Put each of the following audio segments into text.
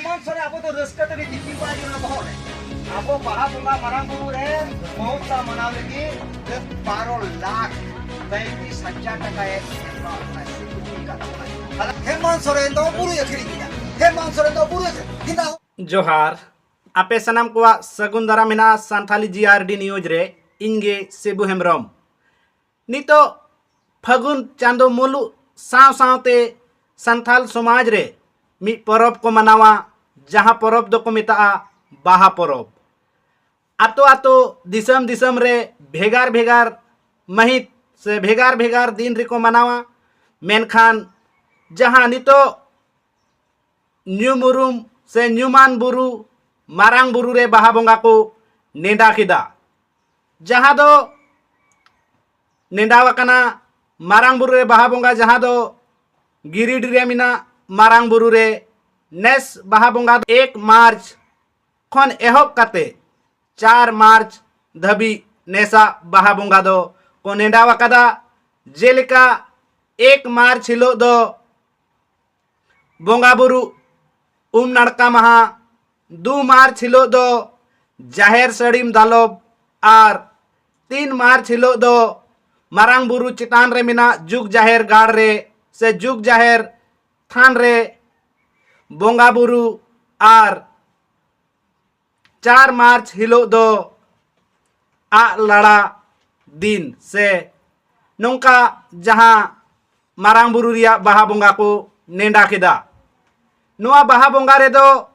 हेमंत सोरेन अब तो रस्का तो दिखी पा जो बहर अब बाहा बंगा मारांग बुरु रे महोत्सव मनाव लगी 12,33,000 टका हेमंत सोरेन तो बुरु अखरी किया हेमंत सोरेन तो बुरु किंदा जोहार आपे सनाम को सगुन दारा मेना सानथाली GRD न्यूज रे इनगे सेबु हेमब्रम नितो फगुन चांदो मुलु साव सावते संथाल समाज रे मी परब को मनावा जहां परब दो को मेता बाहा परब आतो आतो दिसम दिसम रे भेगार भेगार महित से भेगार भेगार दिन रे को मनावा मेनखान जहां नितो न्यूमुरुम से न्यूमान बुरु मारांग बुरु रे बाहा बोंगा को नेंदा किदा जहां दो नेंदावकना मारांग बुरु रे बाहा बोंगा जहां दो गिरिडि रे मिना मारांग बुरु रे नेस बाहा बोंगा 1 मार्च खन एहब काते 4 मार्च धबी नेसा बाहा बोंगा दो को नेंदावकदा जेलिका 1 मार्च हिलो दो बोंगा बुरु नाड़का महा 2 मार्च हिलो दो जाहेर सड़ीम दालोब और 3 मार्च हिलो दो मारांग बुरु चितान रे मिना जुग जाहेर गाड़ रे से जुग जाहेर थान रे बोंगा बुरु और 4 मार्च हिलो दो आ लड़ा दिन से नौका जहां मारांग बुरु रिया बाहा बोंगा को नेंदा किदा नुआ बाहा बोंगा रे दो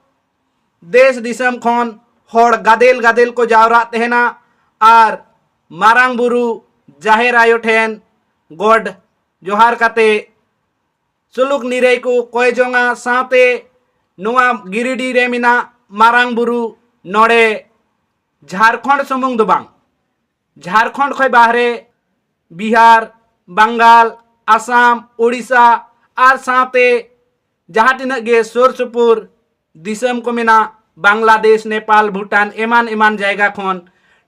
देश दिसम खन होड़ गादेल गादेल को जावरा तेहना और मारांग बुरु जाहेर आयो ठेन गोड जोहार काते सुलुक निरे को कोय जोंगा साते नुआ गिरिडि रे मिना मारांग बुरु नोड़े झारखंड सुमुंग दो बांग झारखंड खोय बाहरे बिहार बंगाल आसाम उड़ीसा और साते जहाँ तिना गे सुर सुपुर दिसम को मिना बांग्लादेश नेपाल भूटान एमान एमान जायगा खन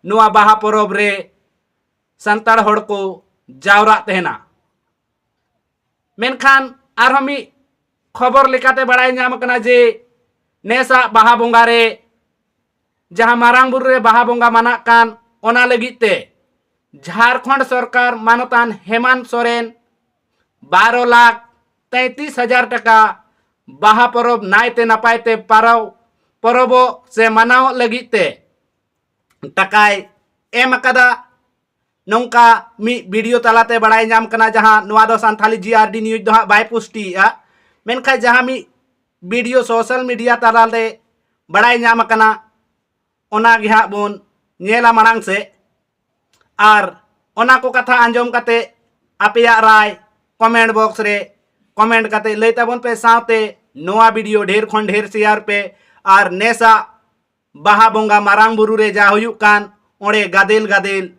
नुआ बाहा परब रे संताड़ होड़ को जावरा तेहना मेनखान आरहमी खबर लेकाते बड़ाई नाम कना जे नेसा बाहा बोंगा रे जहाँ मारांग बुरु रे बाहा बोंगा मना कान ओना लगित ते झारखंड सरकार मानतान हेमंत सोरेन 12,33,000 टका बाहा परब नायते नपायते पाराव परबो से मनाव लगिते टकाय एम कदा नौका मी वीडियो तलाते बड़ाई नाम कना जहां नुआ दो सानथाली GRD न्यूज दो बाय पुष्टि मेनखा जहां मी वीडियो सोशल मीडिया तलाते बड़ाई नाम कना ओना गे हां बोन नेला मांग से और ओना को कथा आंजम काते आपेया राय कमेंट बॉक्स रे कमेंट काते लैता बोन पे साथे नोआ वीडियो ढेर खन ढेर शेयर पे और नेसा बाहा बोंगा मारांग बुरु रे जा हुयुक कान ओड़े गादेल गादेल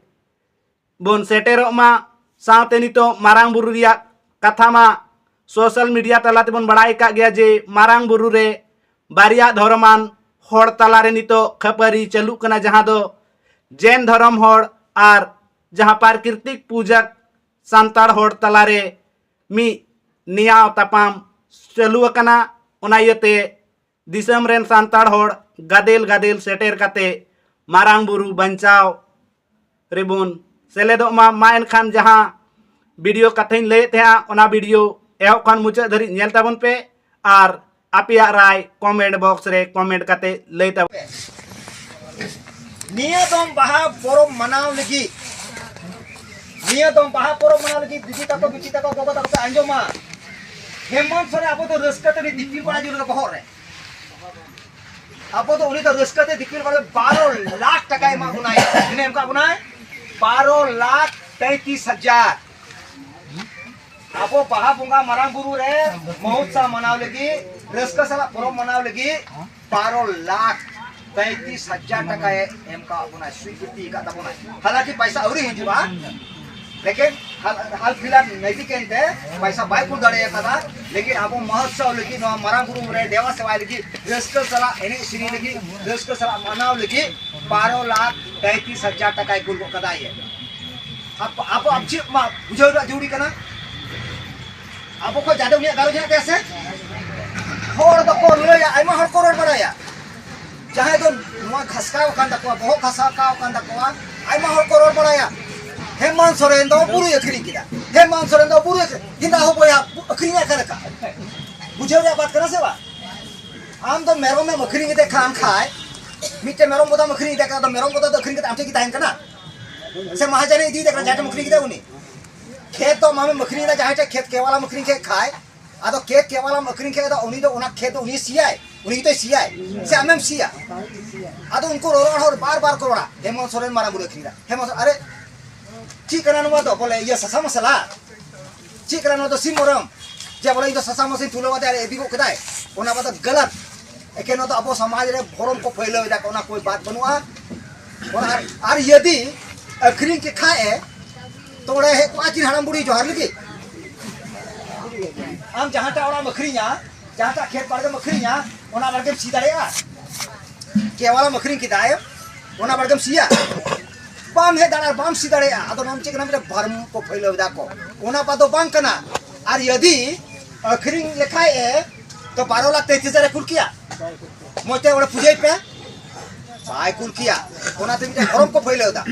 बोन सेटेरो मा साथे नितो मारांग बुरु रिया कथा मा सोशल मीडिया तलाते बोन बड़ाई का गया जे मारांग बुरु रे बारिया धर्मान होड़ तलारे नितो खपरी चलू कना जहां दो जैन धर्म होड़ और जहां प्राकृतिक पूजक संताड़ होड़ तलारे मी नियाव तपाम चलू कना ओनायते दिसम रेन संताड़ होड़ गादेल गादेल सेटेर काते मारांग बुरु बंचाव रेबुन सेलेदो मा एनखान जहां वीडियो कथाइन ले थे ओना वीडियो एहो खान मुचाद धरी नेल ताबन पे और आपिया राय कमेंट बॉक्स रे कमेंट काते ले ताब निया दम बाहा परब मनाव लगी निया दम बाहा परब मनाव लगी दीदी तको बिची तको गोगो तको आंजोमा हेमंत सोरेन अब तो रस्का तो दिखी पड़ा जो बहर रे अब तो उनी तो रस्का ते दिखी पड़ा 12 लाख टका एमा गुनाय दिने एमका गुनाय 12,33,000 अब बाहा बोंगा मारांग बुरु रे महोत्सव मनाव लगी रस्का साला परब मनाव लगी 12,33,000 टका एमका गुनाय स्वीकृति का तबना हालांकि पैसा औरी हिजुआ लेकिन हाल फिलहाल नजदीक एंते पैसा बाय कुल दड़े कदा लेकिन अब महोत्सव लगी नो मारांग बुरु रे देवा सेवा लगी रस्का साला एने सिनी लगी रस्का साला मनाव लगी 12,33,000 टका कुल को कदा ये अब जी मा बुझो जुड़ी कना अब को जादव ने गारो जे कैसे होड़ तो को ले आइमा हर करोड़ खसकाव कान तको बहुत खसकाव कान तको आयमा हर को रोड बड़ाया हेमंत सोरेन दो बुरु अखरी किदा हेमंत सोरेन दो बुरु हिंदा हो बोया अखरी ना करका बुझे रे बात करा से बा आम तो मेरो में मखरी के खान खाए मिटे मेरो बोदा मखरी देखा तो मेरो बोदा तो अखरी के आमटे की ताहन कना से महाजने दी देखा जाटे मखरी के उनी खेत तो मामे मखरी ना जाटे खेत के वाला मखरी के खाए आदो खेत के वाला मखरी के तो उनी तो उना खेत उनी सियाए उनी तो सियाए से आमेम सिया आदो उनको रोड़ा और बार-बार कोड़ा हेमंत सोरेन मारा बुरे खरीदा हेमंत अरे ठीक करना नो तो बोले ये ससा मसाला ठीक करना तो सिमरम जे बोले ये ससा मसिन तुलो बाते अरे एदी को कदाय ओना बात गलत एकेनो तो अब समाज रे भरम को फैलो दा कोना कोई बात बनुआ और यदि अखरी के खाए तोड़े है पाचिन हराम बुढ़ी जोहर लगी आम जहां ता ओना मखरीया जहां ता खेत बाड़ के मखरीया ओना बाड़ के सीधा रेया केवला मखरी की दाय ओना बाड़ के सिया बाम है दाना बाम सीधा रेया आदो नाम चेक नाम रे भरम को फैलो दा को ओना पादो बांग कना और यदि अखरी लेखाए तो 12,33,000 कुल किया मोते ओडे पूजे पे बाय कुल किया ओना ते भरम को फैलो दा